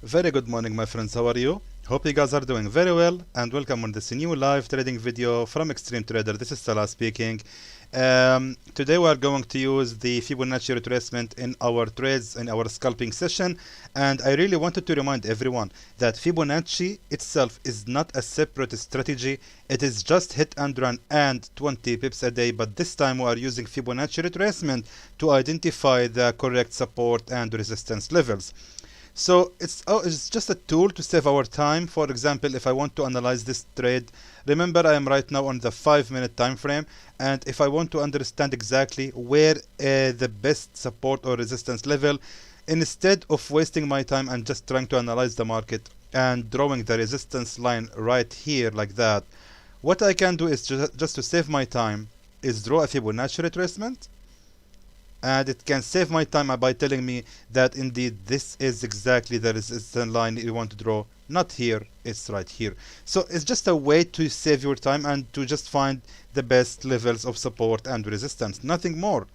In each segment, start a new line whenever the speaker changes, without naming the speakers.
Very good morning, my friends. How are you? Hope you guys are doing very well, and welcome on this new live trading video from Extreme Trader. This is Salah speaking. Today we are going to use the Fibonacci retracement in our trades in our scalping session, and I really wanted to remind everyone that Fibonacci itself is not a separate strategy. It is just hit and run and 20 pips a day, but this time we are using Fibonacci retracement to identify the correct support and resistance levels. So it's just a tool to save our time. For example, if I want to analyze this trade, remember I am right now on the 5-minute time frame, and if I want to understand exactly where the best support or resistance level, instead of wasting my time and just trying to analyze the market and drawing the resistance line right here like that, what I can do is just to save my time is draw a Fibonacci retracement. And it can save my time by telling me that indeed this is exactly the resistance line you want to draw. Not here, it's right here. So it's just a way to save your time and to just find the best levels of support and resistance. Nothing more.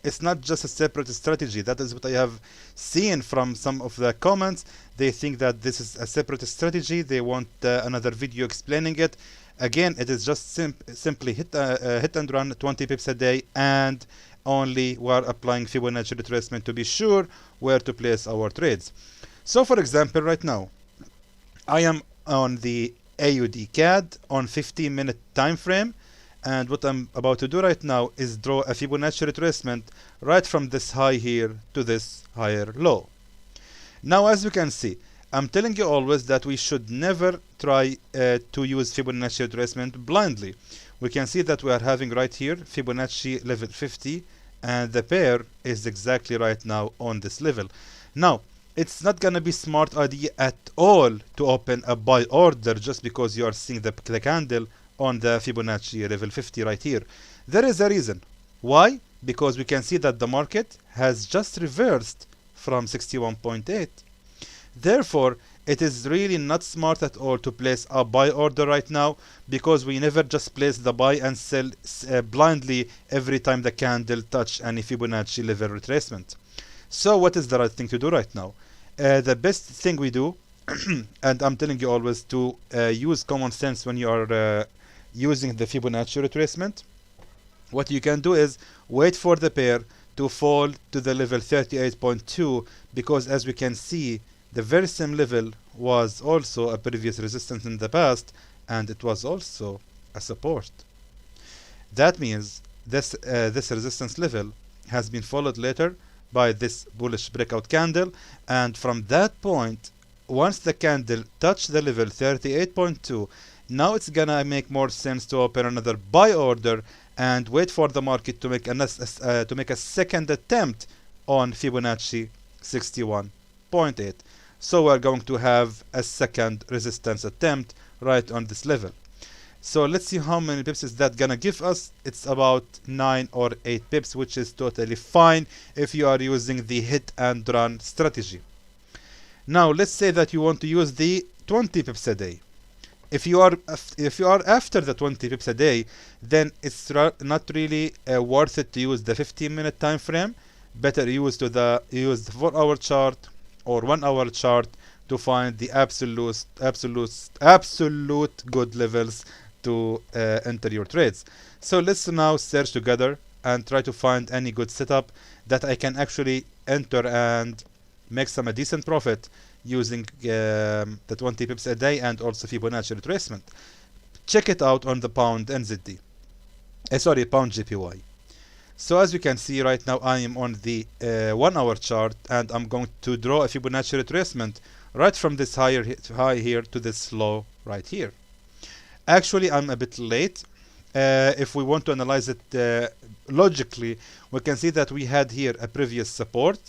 It's not just a separate strategy. That is what I have seen from some of the comments. They think that this is a separate strategy. They want another video explaining it. Again, it is just simply hit and run 20 pips a day, and only we are applying Fibonacci retracement to be sure where to place our trades. So for example, right now I am on the AUD CAD on 15-minute time frame, and what I'm about to do right now is draw a Fibonacci retracement right from this high here to this higher low. Now, as you can see, I'm telling you always that we should never try to use Fibonacci retracement blindly. We can see that we are having right here Fibonacci level 50, and the pair is exactly right now on this level. Now, it's not gonna be smart idea at all to open a buy order just because you are seeing the candle on the Fibonacci level 50 right here. There is a reason. Why? Because we can see that the market has just reversed from 61.8. Therefore, it is really not smart at all to place a buy order right now, because we never just place the buy and sell blindly every time the candle touch any Fibonacci level retracement. So what is the right thing to do right now? The best thing we do, and I'm telling you always to use common sense when you are using the Fibonacci retracement. What you can do is wait for the pair to fall to the level 38.2, because as we can see, the very same level was also a previous resistance in the past, and it was also a support. That means this resistance level has been followed later by this bullish breakout candle, and from that point, once the candle touched the level 38.2, now it's gonna make more sense to open another buy order and wait for the market to make a second attempt on Fibonacci 61.8. So we're going to have a second resistance attempt right on this level. So let's see how many pips is that gonna give us. It's about 9 or 8 pips, which is totally fine if you are using the hit and run strategy. Now let's say that you want to use the 20 pips a day. If you are after the 20 pips a day, then it's not really worth it to use the 15-minute time frame. Better use the 4-hour chart or 1-hour chart to find the absolute good levels to enter your trades. So let's now search together and try to find any good setup that I can actually enter and make some decent profit using the 20 pips a day and also Fibonacci retracement. Check it out on the pound NZD. Pound JPY. So as you can see right now, I am on the 1-hour chart, and I'm going to draw a Fibonacci retracement right from this high here to this low right here. Actually, I'm a bit late. If we want to analyze it logically, we can see that we had here a previous support.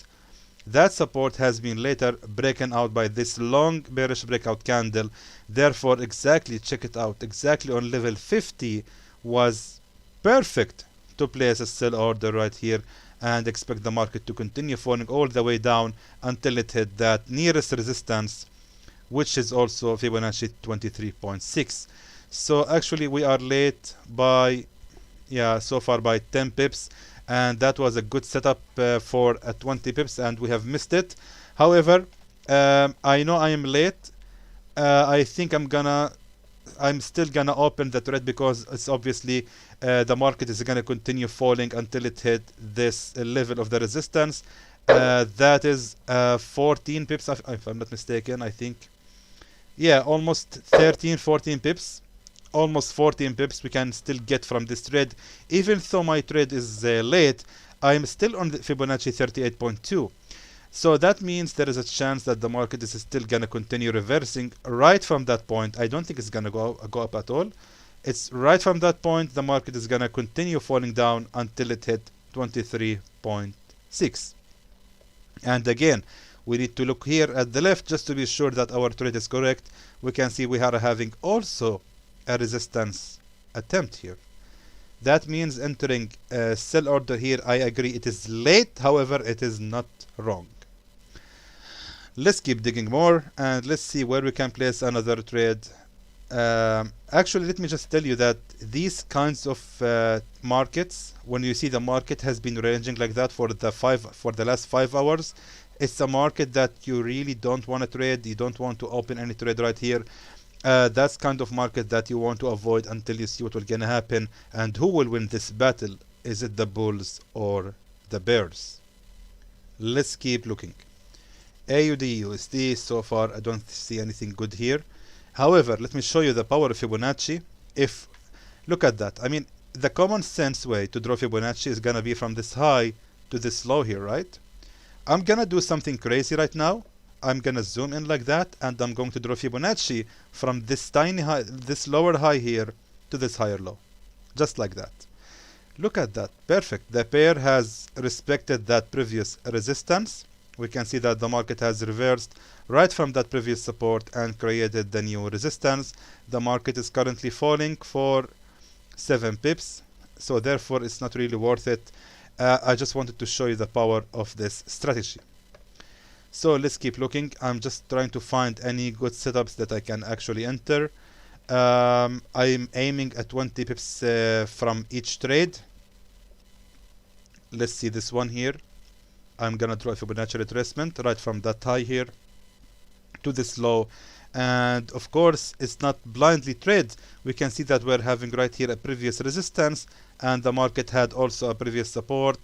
That support has been later broken out by this long bearish breakout candle. Therefore, check it out, exactly on level 50 was perfect to place a sell order right here and expect the market to continue falling all the way down until it hit that nearest resistance, which is also Fibonacci 23.6. So actually we are late by so far by 10 pips, and that was a good setup for 20 pips, and we have missed it. However, I know I am late. I think I'm still gonna open the trade because it's obviously the market is gonna continue falling until it hit this level of the resistance. That is 14 pips, if I'm not mistaken. I think, yeah, almost 13, 14 pips, almost 14 pips we can still get from this trade. Even though my trade is late, I'm still on the Fibonacci 38.2. So that means there is a chance that the market is still gonna continue reversing right from that point. I don't think it's gonna go up at all. It's right from that point the market is gonna continue falling down until it hit 23.6. And again, we need to look here at the left just to be sure that our trade is correct. We can see we are having also a resistance attempt here. That means entering a sell order here. I agree it is late, however it is not wrong. Let's keep digging more and let's see where we can place another trade. Actually, let me just tell you that these kinds of markets, when you see the market has been ranging like that for the last 5 hours, it's a market that you really don't want to trade. You don't want to open any trade right here. That's kind of market that you want to avoid until you see what will gonna happen and who will win this battle. Is it the bulls or the bears? Let's keep looking. AUD USD, so far I don't see anything good here. However, let me show you the power of Fibonacci. Look at that. I mean, the common sense way to draw Fibonacci is gonna be from this high to this low here, right? I'm gonna do something crazy right now. I'm gonna zoom in like that and I'm going to draw Fibonacci from this tiny high, this lower high here to this higher low. Just like that. Look at that. Perfect. The pair has respected that previous resistance. We can see that the market has reversed right from that previous support and created the new resistance. The market is currently falling for 7 pips, so therefore it's not really worth it. I just wanted to show you the power of this strategy. So let's keep looking. I'm just trying to find any good setups that I can actually enter. I'm aiming at 20 pips from each trade. Let's see this one here. I'm gonna draw a Fibonacci retracement right from that high here to this low, and of course it's not blindly trade. We can see that we're having right here a previous resistance and the market had also a previous support,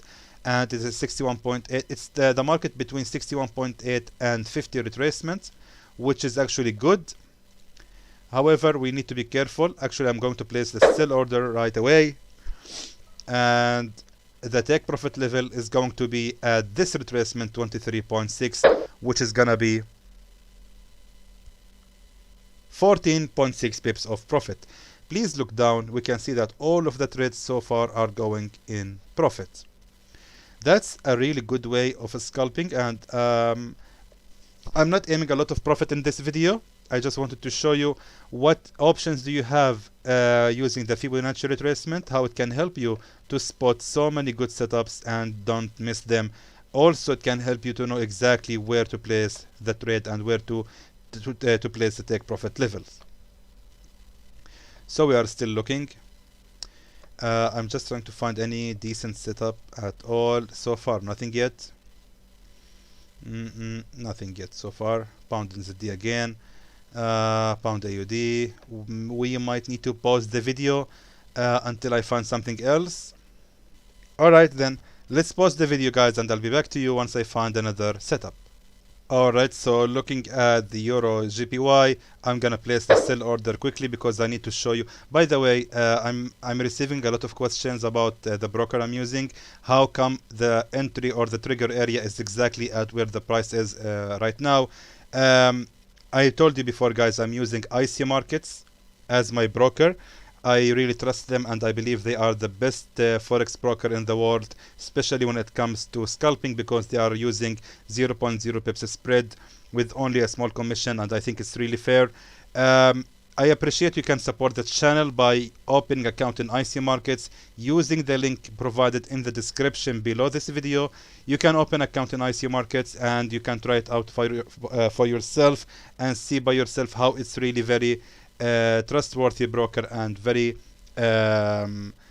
and it is 61.8. it's the market between 61.8 and 50 retracements, which is actually good. However, we need to be careful. Actually, I'm going to place the sell order right away, and the take profit level is going to be at this retracement 23.6, which is gonna be 14.6 pips of profit. Please look down. We can see that all of the trades so far are going in profit. That's a really good way of scalping, and I'm not aiming a lot of profit in this video. I just wanted to show you what options do you have using the Fibonacci retracement, how it can help you to spot so many good setups and don't miss them. Also, it can help you to know exactly where to place the trade and where to place the take profit levels. So we are still looking. I'm just trying to find any decent setup at all. So far, nothing yet. Nothing yet so far. Pound NZD again. Pound AUD. We might need to pause the video until I find something else. Alright then, let's pause the video guys, and I'll be back to you once I find another setup. Alright, so looking at the Euro GPY, I'm gonna place the sell order quickly because I need to show you. By the way, I'm receiving a lot of questions about the broker I'm using. How come the entry or the trigger area is exactly at where the price is right now? I told you before guys, I'm using IC Markets as my broker. I really trust them and I believe they are the best forex broker in the world, especially when it comes to scalping, because they are using 0.0 pips spread with only a small commission, and I think it's really fair. I appreciate you can support the channel by opening account in IC Markets using the link provided in the description below this video. You can open account in IC Markets and you can try it out for yourself and see by yourself how it's really very trustworthy broker and very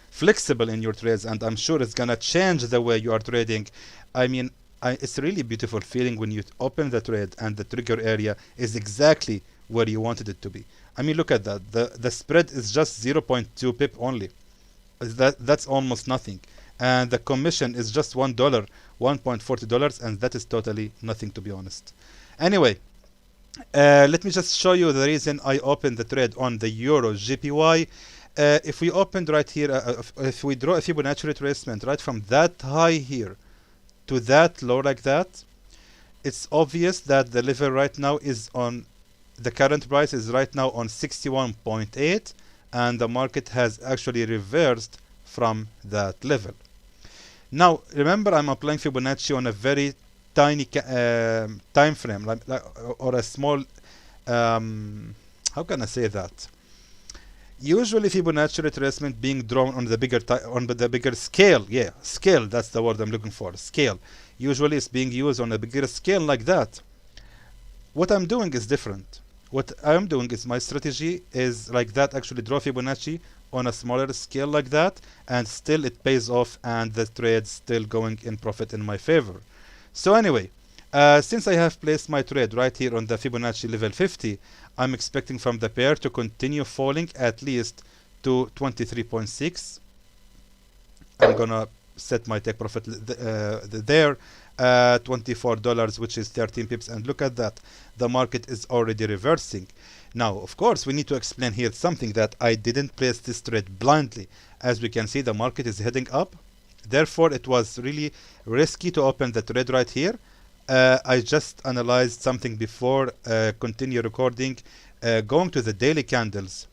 flexible in your trades, and I'm sure it's gonna change the way you are trading. I mean, it's a really beautiful feeling when you open the trade and the trigger area is exactly where you wanted it to be. I mean, look at that. The spread is just 0.2 pip only. That's almost nothing. And the commission is just $1, $1.40, and that is totally nothing, to be honest. Anyway, let me just show you the reason I opened the trade on the Euro GPY. If we opened right here, if we draw a Fibonacci retracement right from that high here to that low like that, it's obvious that the level right now is on, the current price is right now on 61.8, and the market has actually reversed from that level. Now remember, I'm applying Fibonacci on a very tiny time frame, or a small, how can I say that? Usually Fibonacci retracement being drawn on the bigger scale. Yeah, scale, that's the word I'm looking for. Scale. Usually it's being used on a bigger scale like that. What I'm doing is different. What I'm doing is, my strategy is like that, actually draw Fibonacci on a smaller scale like that, and still it pays off, and the trade's still going in profit in my favor. So anyway, since I have placed my trade right here on the Fibonacci level 50, I'm expecting from the pair to continue falling at least to 23.6. I'm gonna set my take profit there, $24, which is 13 pips, and look at that, the market is already reversing. Now of course we need to explain here something, that I didn't place this trade blindly. As we can see, the market is heading up, therefore it was really risky to open the trade right here. I just analyzed something before continue recording. Going to the daily candles,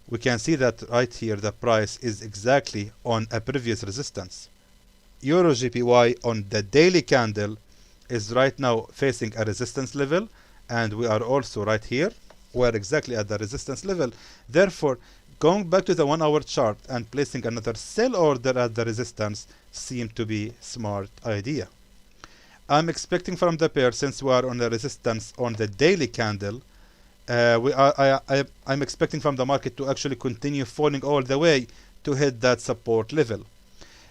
we can see that right here the price is exactly on a previous resistance. Euro GPY on the daily candle is right now facing a resistance level, and we are also right here, we're exactly at the resistance level. Therefore, going back to the 1 hour chart and placing another sell order at the resistance seemed to be smart idea. I'm expecting from the pair, since we are on the resistance on the daily candle, I'm expecting from the market to actually continue falling all the way to hit that support level.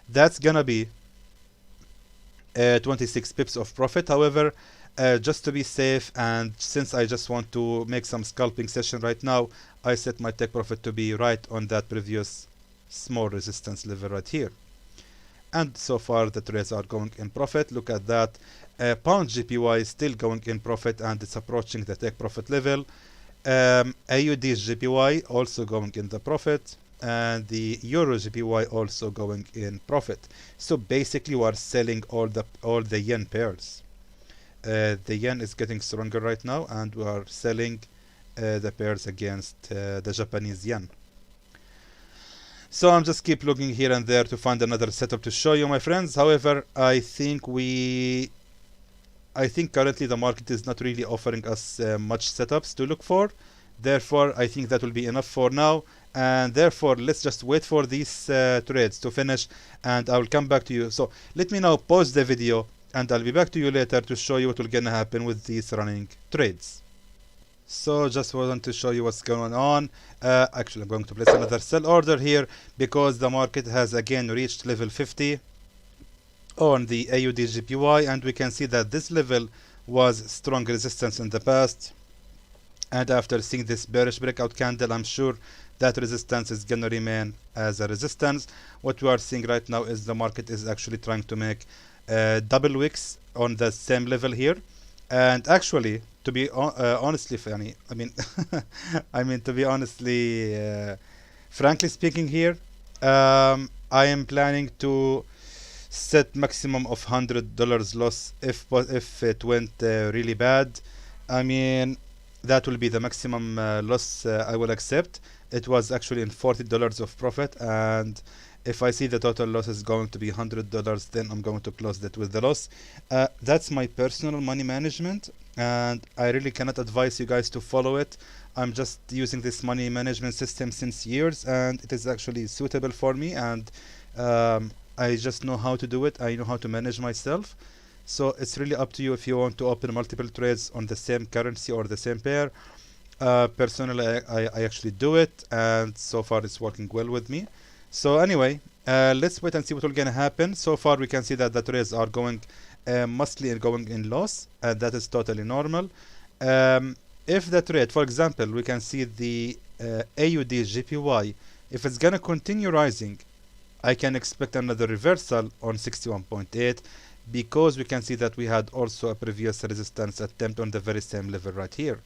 That's gonna be 26 pips of profit. However, just to be safe, and since I just want to make some scalping session right now, I set my take profit to be right on that previous small resistance level right here. And so far the trades are going in profit. Look at that. Pound GPY is still going in profit, and it's approaching the take profit level. AUD GPY also going in the profit, and the Euro GPY also going in profit. So basically we are selling all the yen pairs. The yen is getting stronger right now, and we are selling the pairs against the Japanese yen. So I'm just keep looking here and there to find another setup to show you, my friends. However, I think currently the market is not really offering us much setups to look for. Therefore, I think that will be enough for now. And therefore, let's just wait for these trades to finish, and I will come back to you. So let me now pause the video, and I'll be back to you later to show you what will gonna happen with these running trades. So just want to show you what's going on. Actually, I'm going to place another sell order here, because the market has again reached level 50 on the AUD GPY, and we can see that this level was strong resistance in the past. And after seeing this bearish breakout candle, I'm sure that resistance is gonna remain as a resistance. What we are seeing right now is the market is actually trying to make double wicks on the same level here. And actually, to be honestly funny, I mean, to be honestly, frankly speaking here, I am planning to set maximum of $100 loss if it went really bad. I mean, that will be the maximum loss I will accept. It was actually in $40 of profit, and if I see the total loss is going to be $100, then I'm going to close that with the loss. That's my personal money management, and I really cannot advise you guys to follow it. I'm just using this money management system since years, and it is actually suitable for me, and I just know how to do it. I know how to manage myself. So it's really up to you if you want to open multiple trades on the same currency or the same pair. Personally, I actually do it, and so far it's working well with me. So anyway, let's wait and see what will gonna happen. So far we can see that the trades are going mostly going in loss, and that is totally normal. If the trade, for example, we can see the AUD GPY, if it's gonna continue rising, I can expect another reversal on 61.8, because we can see that we had also a previous resistance attempt on the very same level right here.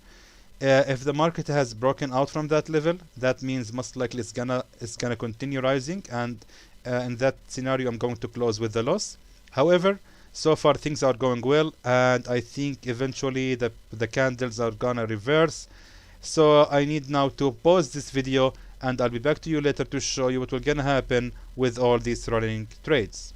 If the market has broken out from that level, that means most likely it's gonna continue rising, and in that scenario I'm going to close with the loss. However, so far things are going well, and I think eventually the candles are gonna reverse. So I need now to pause this video, and I'll be back to you later to show you what will gonna happen with all these running trades.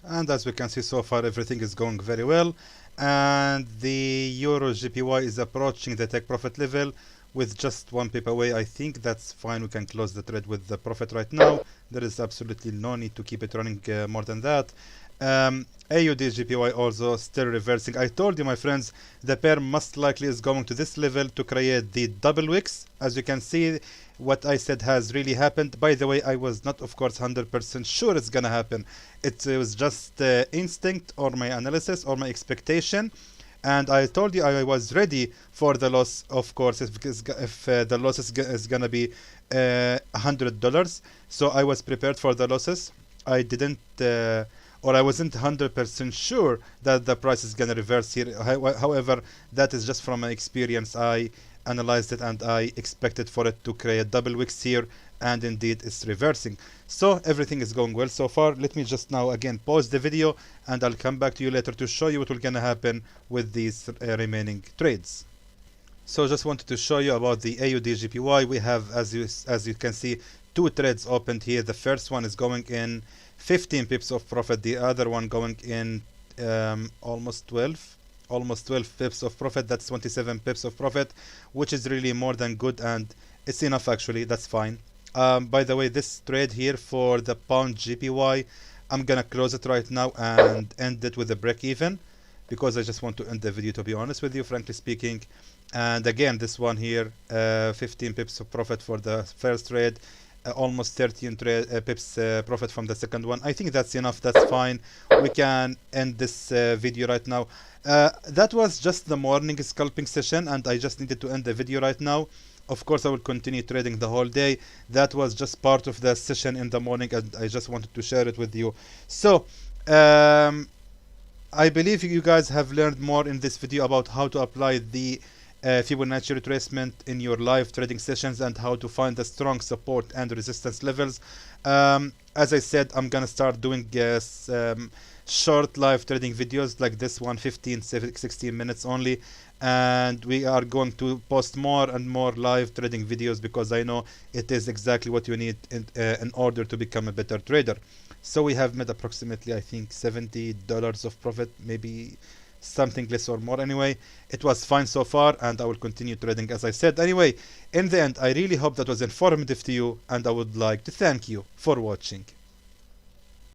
And as we can see, so far everything is going very well, and the Euro GPY is approaching the take profit level with just 1 pip away. I think that's fine. We can close the trade with the profit right now. There is absolutely no need to keep it running more than that. AUD GPY also still reversing. I told you, my friends, the pair most likely is going to this level to create the double wicks. As you can see, what I said has really happened. By the way, I was not, of course, 100% sure it's gonna happen. It was just instinct, or my analysis, or my expectation. And I told you I was ready for the loss, of course, if the loss is gonna be $100. So I was prepared for the losses. I didn't, or I wasn't 100% sure that the price is gonna reverse here. However, that is just from my experience. I analyzed it and I expected for it to create double wicks here, and indeed it's reversing. So everything is going well so far. Let me just now again pause the video, and I'll come back to you later to show you what will gonna happen with these remaining trades. So just wanted to show you about the AUD GPY. We have, as you can see, 2 trades opened here. The first one is going in 15 pips of profit, the other one going in almost 12 pips of profit. That's 27 pips of profit, which is really more than good, and it's enough actually. That's fine. By the way, this trade here for the pound GPY, I'm gonna close it right now and end it with a break even, because I just want to end the video, to be honest with you, frankly speaking. And again, this one here, 15 pips of profit for the first trade, almost 13 pips profit from the second one. I think that's enough. That's fine. We can end this video right now. That was just the morning scalping session, and I just needed to end the video right now. Of course, I will continue trading the whole day. That was just part of the session in the morning, and I just wanted to share it with you. So I believe you guys have learned more in this video about how to apply the Fibonacci retracement in your live trading sessions, and how to find the strong support and resistance levels. As I said, I'm gonna start doing short live trading videos like this one, 15-16 minutes only, and we are going to post more and more live trading videos, because I know it is exactly what you need in order to become a better trader. So we have made approximately, I think, $70 of profit, maybe something less or more. Anyway, it was fine so far, and I will continue trading as I said. Anyway, in the end, I really hope that was informative to you, and I would like to thank you for watching.